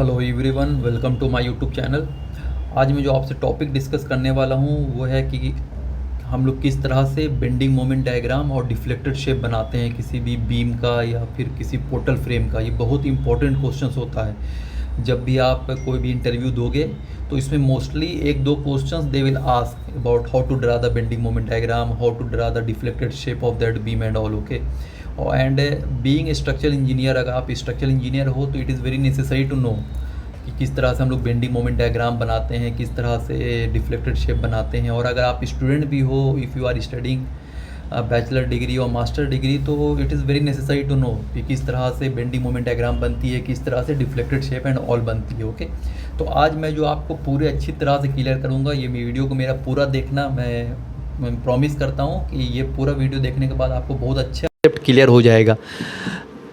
Hello everyone, welcome to my YouTube channel. आज मैं जो आपसे टॉपिक डिस्कस करने वाला हूँ वो है कि हम लोग किस तरह से बेंडिंग मोमेंट डायग्राम और डिफ्लेक्टेड शेप बनाते हैं किसी भी बीम का या फिर किसी पोर्टल फ्रेम का। ये बहुत इंपॉर्टेंट क्वेश्चंस होता है। जब भी आप कोई भी इंटरव्यू दोगे तो इसमें मोस्टली एक दो questions they will ask about how to draw the bending moment diagram, how to draw the deflected shape of that beam and all. Okay, and being structural engineer, अगर आप स्ट्रक्चरल इंजीनियर हो तो it is very necessary to know कि किस तरह से हम लोग बेंडिंग मोमेंट डायग्राम बनाते हैं, किस तरह से डिफ्लेक्टेड शेप बनाते हैं। और अगर आप स्टूडेंट भी हो, if you are studying bachelor degree और मास्टर डिग्री, तो it is very necessary to know कि किस तरह से बेंडिंग मोमेंट डायग्राम बनती है, किस तरह से डिफ्लेक्टेड शेप एंड ऑल बनती है। ओके, तो आज मैं जो आपको पूरे अच्छी तरह से क्लियर करूँगा, ये वीडियो को मेरा पूरा देखना। मैं प्रॉमिस करता हूँ कि ये पूरा वीडियो देखने के बाद आपको बहुत अच्छा कॉन्सेप्ट क्लियर हो जाएगा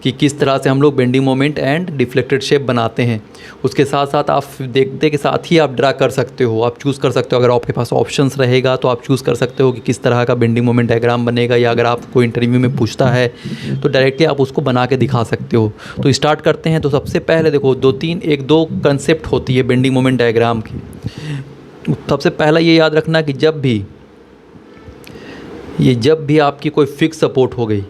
कि किस तरह से हम लोग bending moment and deflected shape बनाते हैं। उसके साथ साथ आप देखते के साथ ही आप ड्रा कर सकते हो, आप चूज़ कर सकते हो। अगर आपके पास ऑप्शंस रहेगा तो आप चूज़ कर सकते हो कि किस तरह का बेंडिंग मोमेंट डायग्राम बनेगा, या अगर आप कोई इंटरव्यू में पूछता है तो डायरेक्टली आप उसको बना के दिखा सकते हो। तो स्टार्ट करते हैं। तो सबसे पहले देखो, एक दो कंसेप्ट होती है बेंडिंग मोमेंट डायग्राम की। सबसे पहला ये याद रखना कि जब भी आपकी कोई फिक्स सपोर्ट हो गई,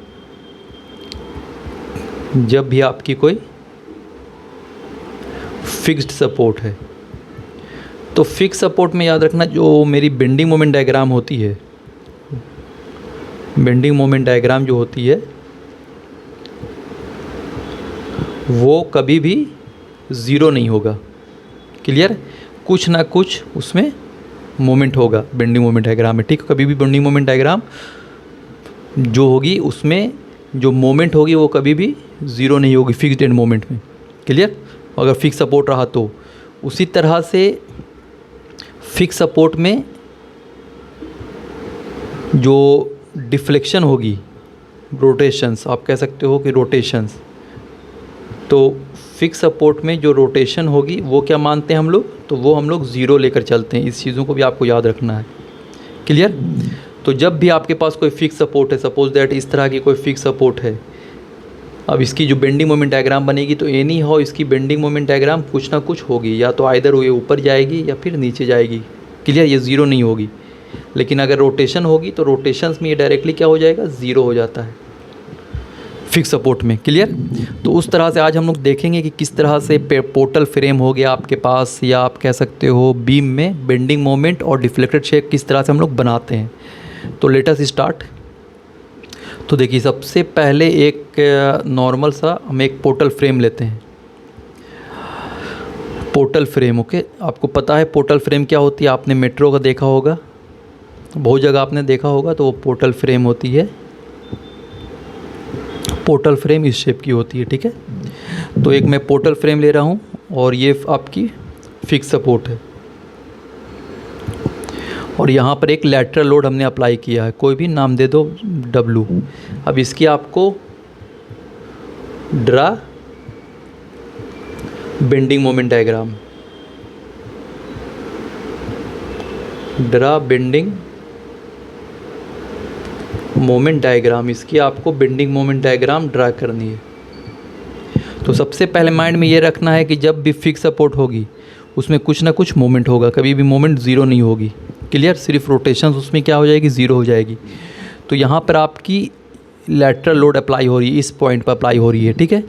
जब भी आपकी कोई फिक्स्ड सपोर्ट है, तो फिक्स सपोर्ट में याद रखना जो मेरी बेंडिंग मोमेंट डायग्राम होती है, बेंडिंग मोमेंट डायग्राम जो होती है वो कभी भी ज़ीरो नहीं होगा। क्लियर? कुछ ना कुछ उसमें मोमेंट होगा बेंडिंग मोमेंट डायग्राम में। ठीक, कभी भी बेंडिंग मोमेंट डायग्राम जो होगी उसमें जो मोमेंट होगी वो कभी भी ज़ीरो नहीं होगी फिक्स्ड एंड मोमेंट में। क्लियर? अगर फिक्स सपोर्ट रहा तो उसी तरह से फिक्स सपोर्ट में जो डिफ्लेक्शन होगी, रोटेशंस, आप कह सकते हो कि रोटेशंस, तो फिक्स सपोर्ट में जो रोटेशन होगी वो क्या मानते हैं हम लोग, तो वो हम लोग ज़ीरो लेकर चलते हैं। इस चीज़ों को भी आपको याद रखना है। क्लियर? तो जब भी आपके पास कोई फिक्स सपोर्ट है, सपोज दैट इस तरह की कोई फिक्स सपोर्ट है, अब इसकी जो बेंडिंग मोमेंट डायग्राम बनेगी तो एनी हाउ इसकी बेंडिंग मोमेंट डायग्राम कुछ ना कुछ होगी, या तो आइदर ये ऊपर जाएगी या फिर नीचे जाएगी। क्लियर? ये ज़ीरो नहीं होगी। लेकिन अगर रोटेशन होगी तो रोटेशंस में ये डायरेक्टली क्या हो जाएगा, ज़ीरो हो जाता है फिक्स सपोर्ट में। क्लियर? तो उस तरह से आज हम लोग देखेंगे कि किस तरह से पोर्टल फ्रेम हो गया आपके पास, या आप कह सकते हो बीम में बेंडिंग मोमेंट और डिफ्लेक्टेड शेप किस तरह से हम लोग बनाते हैं। तो लेट अस स्टार्ट। तो देखिए, सबसे पहले एक नॉर्मल सा हम एक पोर्टल फ्रेम लेते हैं। पोर्टल फ्रेम, ओके, आपको पता है पोर्टल फ्रेम क्या होती है? आपने मेट्रो का देखा होगा, बहुत जगह आपने देखा होगा, तो वो पोर्टल फ्रेम होती है। पोर्टल फ्रेम इस शेप की होती है। ठीक है, तो एक मैं पोर्टल फ्रेम ले रहा हूँ और ये आपकी फिक्स सपोर्ट है, और यहाँ पर एक लैटरल लोड हमने अप्लाई किया है, कोई भी नाम दे दो, W। अब इसकी आपको draw bending moment diagram, draw bending moment diagram, इसकी आपको बेंडिंग मोमेंट डायग्राम ड्रा करनी है। तो सबसे पहले माइंड में ये रखना है कि जब भी फिक्स सपोर्ट होगी उसमें कुछ ना कुछ मोमेंट होगा, कभी भी मोमेंट ज़ीरो नहीं होगी। क्लियर? सिर्फ रोटेशन उसमें क्या हो जाएगी, ज़ीरो हो जाएगी। तो यहाँ पर आपकी लैटरल लोड अप्लाई हो रही है, इस पॉइंट पर अप्लाई हो रही है। ठीक है,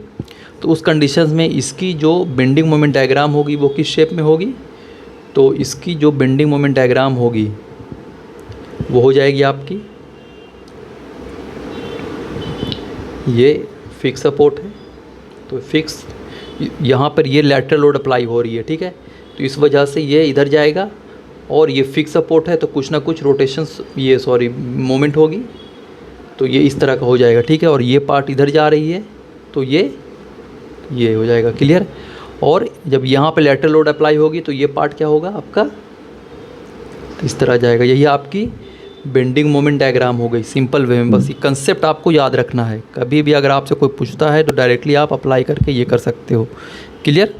तो उस कंडीशंस में इसकी जो बेंडिंग मोमेंट डायग्राम होगी वो किस शेप में होगी, तो इसकी जो बेंडिंग मोमेंट डायग्राम होगी वो हो जाएगी आपकी, ये फिक्स सपोर्ट है तो फिक्स, यहाँ पर ये लैटरल लोड अप्लाई हो रही है। ठीक है, तो इस वजह से ये इधर जाएगा, और ये फिक्स सपोर्ट है तो कुछ ना कुछ रोटेशंस, मोमेंट होगी, तो ये इस तरह का हो जाएगा। ठीक है, और ये पार्ट इधर जा रही है तो ये हो जाएगा। क्लियर? और जब यहाँ पे लैटरल लोड अप्लाई होगी तो ये पार्ट क्या होगा आपका, इस तरह जाएगा। यही आपकी बेंडिंग मोमेंट डायग्राम हो गई सिंपल वे में। बस ये कंसेप्ट आपको याद रखना है। कभी भी अगर आपसे कोई पूछता है तो डायरेक्टली आप अप्लाई करके ये कर सकते हो। क्लियर?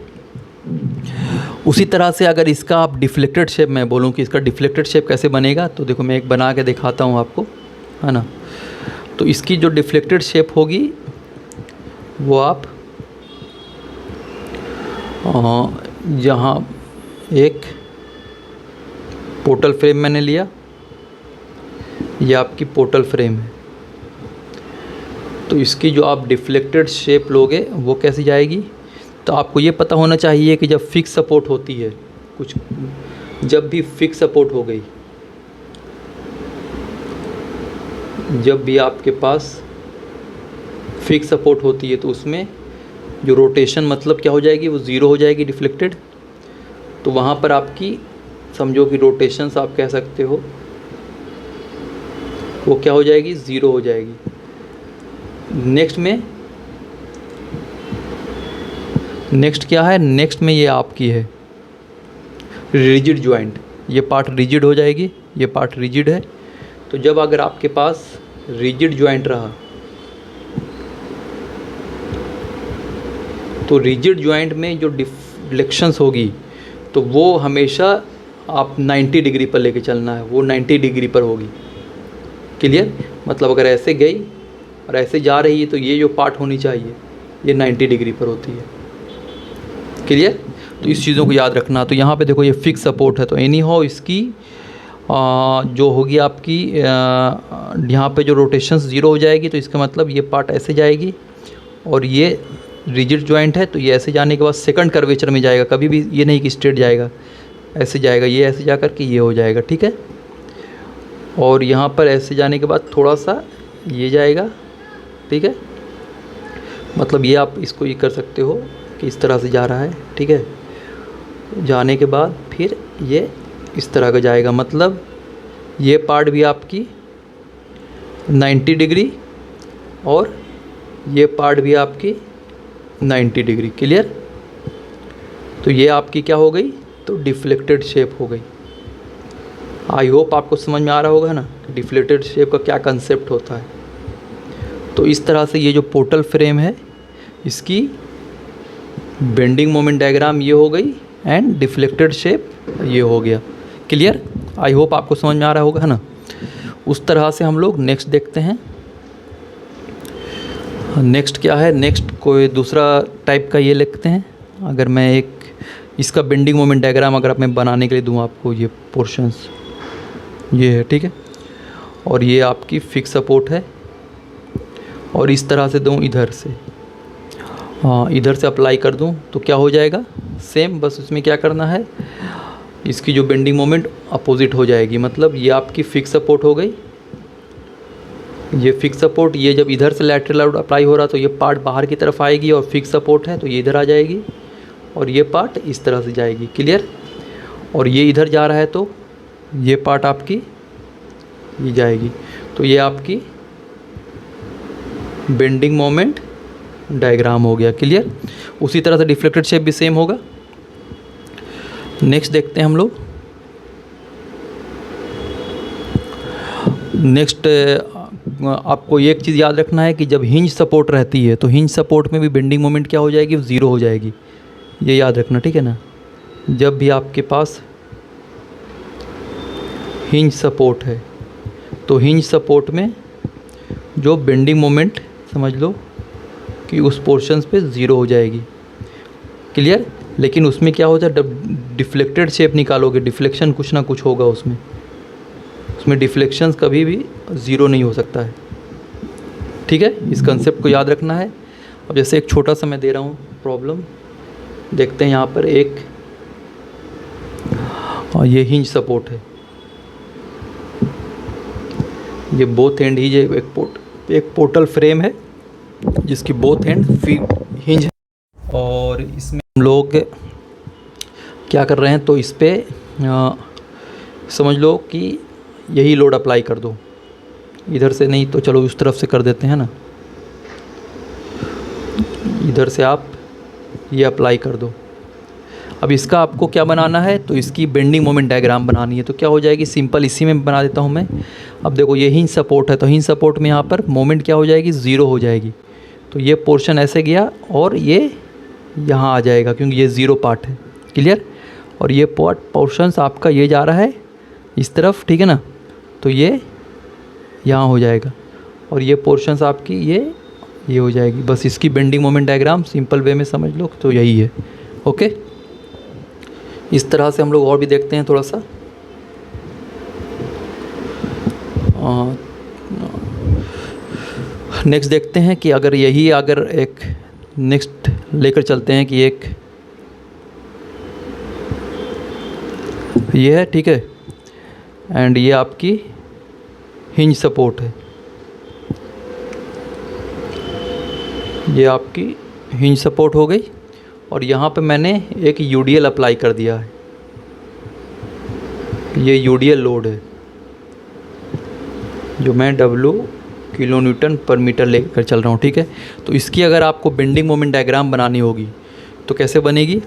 उसी तरह से अगर इसका आप डिफ्लेक्टेड शेप, मैं बोलूँ कि इसका डिफ्लेक्टेड शेप कैसे बनेगा, तो देखो मैं एक बना के दिखाता हूँ आपको, है ना। तो इसकी जो डिफ्लेक्टेड शेप होगी वो आप यहाँ एक पोर्टल फ्रेम मैंने लिया, ये आपकी पोर्टल फ्रेम है। तो इसकी जो आप डिफ्लेक्टेड शेप लोगे वो कैसी जाएगी, तो आपको ये पता होना चाहिए कि जब फिक्स सपोर्ट होती है कुछ, जब भी फिक्स सपोर्ट हो गई, जब भी आपके पास फिक्स सपोर्ट होती है तो उसमें जो रोटेशन मतलब क्या हो जाएगी, वो ज़ीरो हो जाएगी, डिफ्लेक्टेड। तो वहाँ पर आपकी समझो कि रोटेशंस आप कह सकते हो वो क्या हो जाएगी, ज़ीरो हो जाएगी। नेक्स्ट क्या है, नेक्स्ट में ये आपकी है रिजिड जॉइंट, ये पार्ट रिजिड हो जाएगी, ये पार्ट रिजिड है। तो जब अगर आपके पास रिजिड जॉइंट रहा तो रिजिड जॉइंट में जो डिफ्लेक्शंस होगी तो वो हमेशा आप 90 डिग्री पर लेके चलना है, वो 90 डिग्री पर होगी। क्लियर, मतलब अगर ऐसे गई और ऐसे जा रही है तो ये जो पार्ट होनी चाहिए ये 90 डिग्री पर होती है। क्लियर, तो इस चीज़ों को याद रखना। तो यहाँ पे देखो ये फिक्स सपोर्ट है, तो एनी हाउ इसकी जो होगी आपकी यहाँ पे जो रोटेशंस ज़ीरो हो जाएगी, तो इसका मतलब ये पार्ट ऐसे जाएगी और ये रिजिड जॉइंट है तो ये ऐसे जाने के बाद सेकंड कर्वेचर में जाएगा, कभी भी ये नहीं कि स्ट्रेट जाएगा, ऐसे जाएगा, ये ऐसे जा कर के ये हो जाएगा। ठीक है, और यहाँ पर ऐसे जाने के बाद थोड़ा सा ये जाएगा। ठीक है, मतलब ये आप इसको ये कर सकते हो कि इस तरह से जा रहा है। ठीक है, जाने के बाद फिर ये इस तरह का जाएगा, मतलब ये पार्ट भी आपकी 90 डिग्री और ये पार्ट भी आपकी 90 डिग्री। क्लियर, तो ये आपकी क्या हो गई, तो डिफ्लेक्टेड शेप हो गई। आई होप आपको समझ में आ रहा होगा ना डिफ्लेक्टेड शेप का क्या कंसेप्ट होता है। तो इस तरह से ये जो पोर्टल फ्रेम है इसकी बेंडिंग मोमेंट डायग्राम ये हो गई एंड डिफ्लेक्टेड शेप ये हो गया। क्लियर, आई होप आपको समझ में आ रहा होगा, है ना। उस तरह से हम लोग नेक्स्ट देखते हैं। नेक्स्ट क्या है, नेक्स्ट कोई दूसरा टाइप का ये लिखते हैं। अगर मैं एक इसका बेंडिंग मोमेंट डायग्राम अगर मैं बनाने के लिए दूँ आपको, ये पोर्शंस ये है। ठीक है, और ये आपकी फिक्स सपोर्ट है और इस तरह से दूँ इधर से, हाँ इधर से अप्लाई कर दूँ तो क्या हो जाएगा, सेम, बस इसमें क्या करना है, इसकी जो बेंडिंग मोमेंट अपोजिट हो जाएगी। मतलब ये आपकी फिक्स सपोर्ट हो गई, ये फिक्स सपोर्ट, ये जब इधर से लैटरल लोड अप्लाई हो रहा तो ये पार्ट बाहर की तरफ आएगी और फिक्स सपोर्ट है तो ये इधर आ जाएगी और ये पार्ट इस तरह से जाएगी। क्लियर, और ये इधर जा रहा है तो ये पार्ट आपकी ये जाएगी। तो ये आपकी बेंडिंग मोमेंट डायग्राम हो गया। क्लियर, उसी तरह से डिफ्लेक्टेड शेप भी सेम होगा। नेक्स्ट देखते हैं हम लोग। नेक्स्ट आपको एक चीज़ याद रखना है कि जब हिंज सपोर्ट रहती है तो हिंज सपोर्ट में भी बेंडिंग मोमेंट क्या हो जाएगी, ज़ीरो हो जाएगी, ये याद रखना। ठीक है ना, जब भी आपके पास हिंज सपोर्ट है तो हिंज सपोर्ट में जो बेंडिंग मोमेंट समझ लो कि उस पोर्शंस पे ज़ीरो हो जाएगी। क्लियर, लेकिन उसमें क्या होता है, जब डिफ्लेक्टेड शेप निकालोगे डिफ्लेक्शन कुछ ना कुछ होगा उसमें डिफ्लेक्शंस कभी भी ज़ीरो नहीं हो सकता है। ठीक है, इस कंसेप्ट को याद रखना है। अब जैसे एक छोटा सा मैं दे रहा हूँ प्रॉब्लम, देखते हैं यहाँ पर एक ये हिंज सपोर्ट है, ये बोथ एंड ही एक पोर्टल फ्रेम है जिसकी बोथ एंड हिंज है और इसमें हम लोग क्या कर रहे हैं, तो इस पर समझ लो कि यही लोड अप्लाई कर दो, इधर से नहीं तो चलो उस तरफ से कर देते हैं ना, इधर से आप ये अप्लाई कर दो। अब इसका आपको क्या बनाना है, तो इसकी बेंडिंग मोमेंट डायग्राम बनानी है। तो क्या हो जाएगी, सिंपल इसी में बना देता हूँ मैं। अब देखो ये हिंज सपोर्ट है तो हिंज सपोर्ट में यहाँ पर मोमेंट क्या हो जाएगी, ज़ीरो हो जाएगी। तो ये पोर्शन ऐसे गया और ये यहाँ आ जाएगा क्योंकि ये ज़ीरो पार्ट है। क्लियर, और ये पोर्शंस आपका ये जा रहा है इस तरफ। ठीक है ना, तो ये यहाँ हो जाएगा और ये पोर्शंस आपकी ये हो जाएगी। बस इसकी bending moment diagram simple way में समझ लो तो यही है। ओके, इस तरह से हम लोग और भी देखते हैं थोड़ा सा। नेक्स्ट देखते हैं कि अगर यही अगर एक नेक्स्ट लेकर चलते हैं कि एक ये है, ठीक है, एंड ये आपकी हिंज सपोर्ट है, ये आपकी हिंज सपोर्ट हो गई। और यहाँ पे मैंने एक यूडीएल अप्लाई कर दिया है, ये यूडीएल लोड है जो मैं W किलो न्यूटन पर मीटर लेकर चल रहा हूँ, ठीक है। तो इसकी अगर आपको बेंडिंग मोमेंट डायग्राम बनानी होगी तो कैसे बनेगी,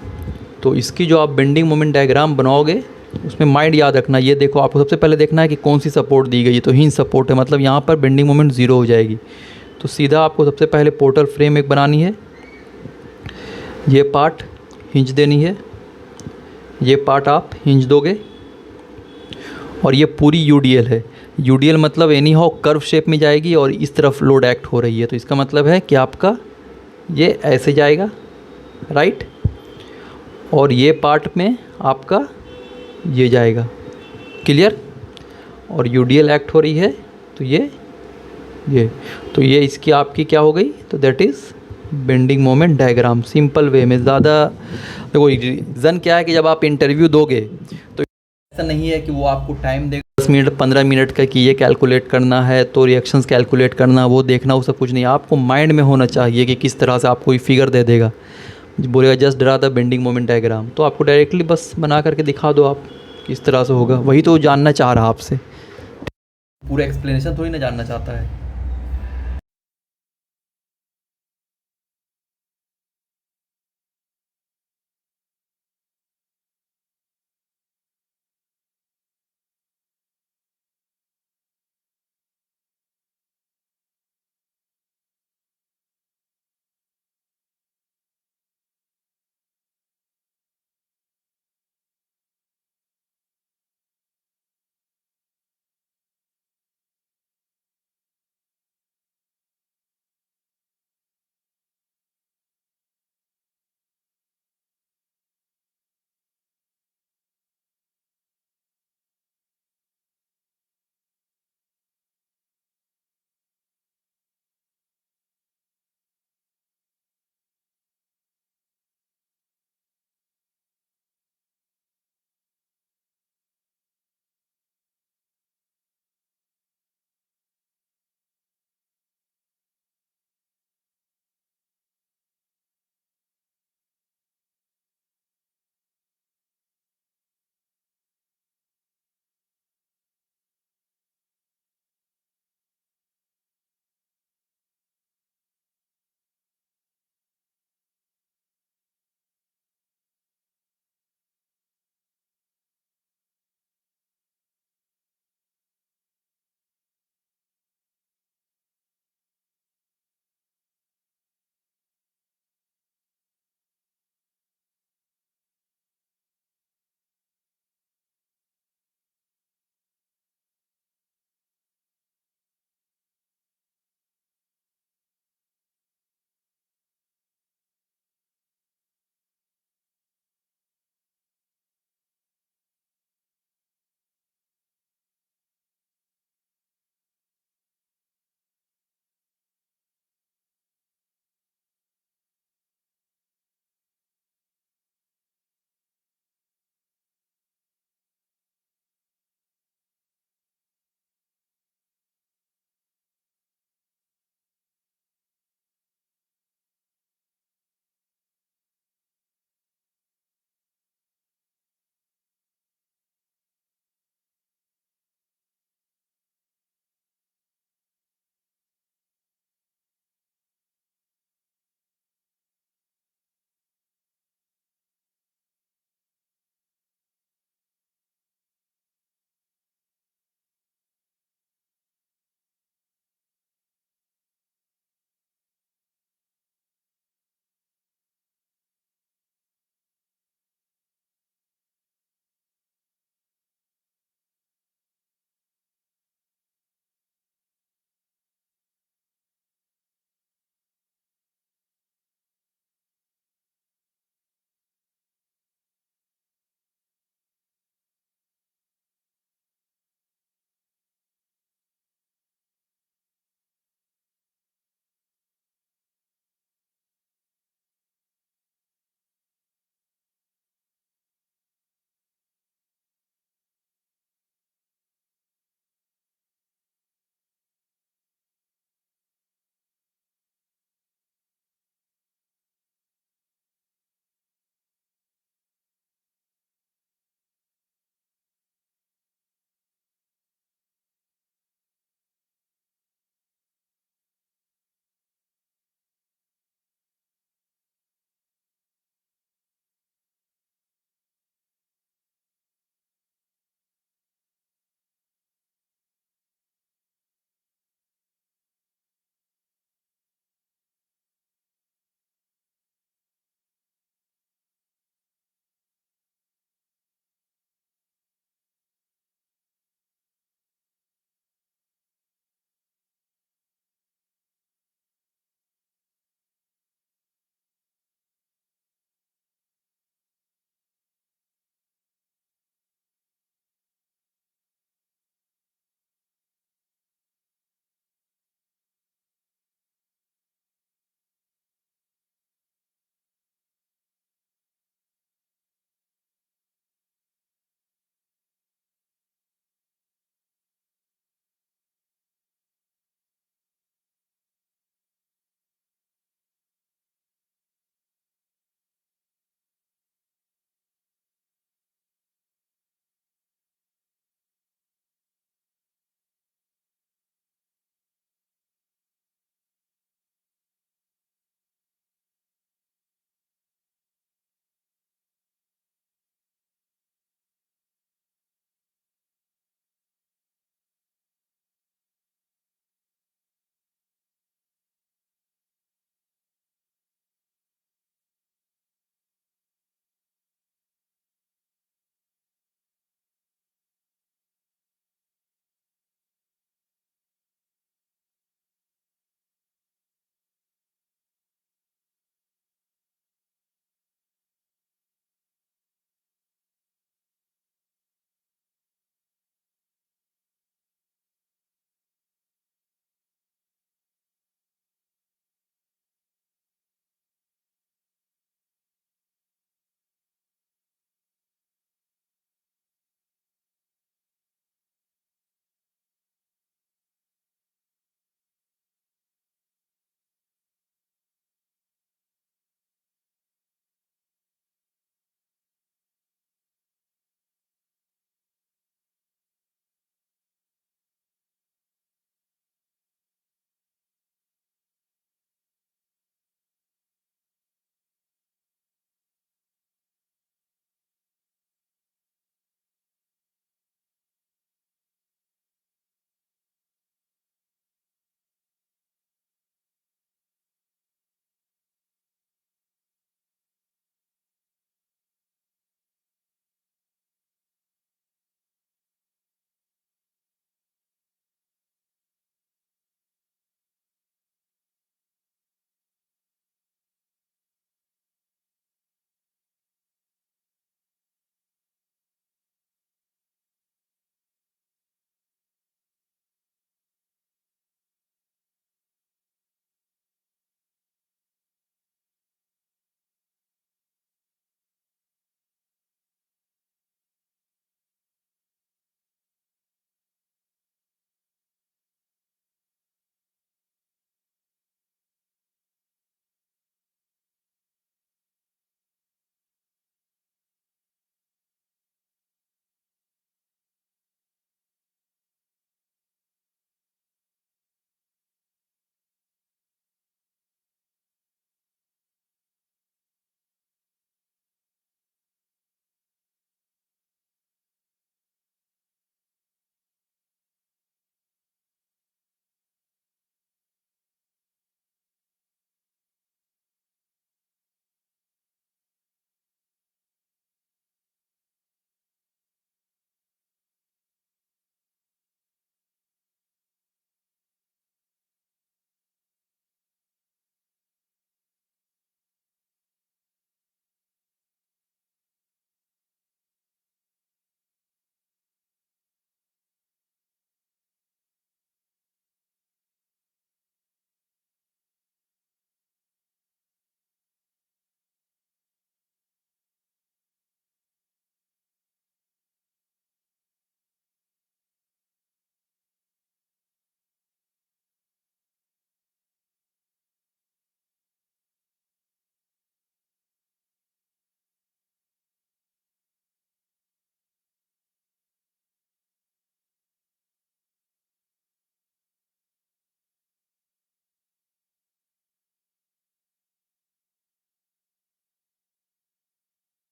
तो इसकी जो आप बेंडिंग मोमेंट डायग्राम बनाओगे उसमें माइंड याद रखना, ये देखो आपको सबसे पहले देखना है कि कौन सी सपोर्ट दी गई है। तो हिंज सपोर्ट है, मतलब यहाँ पर बेंडिंग मोमेंट 0 हो जाएगी। तो सीधा आपको सबसे पहले पोर्टल फ्रेम एक बनानी है, ये पार्ट हिंज देनी है, ये पार्ट आप हिंज दोगे, और ये पूरी यूडीएल है। यूडीएल मतलब एनी हाउ कर्व शेप में जाएगी और इस तरफ लोड एक्ट हो रही है, तो इसका मतलब है कि आपका ये ऐसे जाएगा, राइट, और ये पार्ट में आपका ये जाएगा, क्लियर। और यूडीएल एक्ट हो रही है तो ये तो ये इसकी आपकी क्या हो गई, तो that is bending moment diagram. Simple way में, ज़्यादा देखो रीज़न क्या है कि जब आप इंटरव्यू दोगे तो ऐसा नहीं है कि वो आपको टाइम देगा 10 मिनट 15 मिनट का कि ये कैलकुलेट करना है तो रिएक्शंस कैलकुलेट करना, वो देखना, वो सब कुछ नहीं। आपको माइंड में होना चाहिए कि किस तरह से आपको कोई फिगर दे देगा, बोलेगा just draw the bending moment diagram, तो आपको डायरेक्टली बस बना करके दिखा दो आप किस तरह से होगा। वही तो जानना चाह रहा आपसे, पूरा एक्सप्लेनेशन थोड़ी ना जानना चाहता है।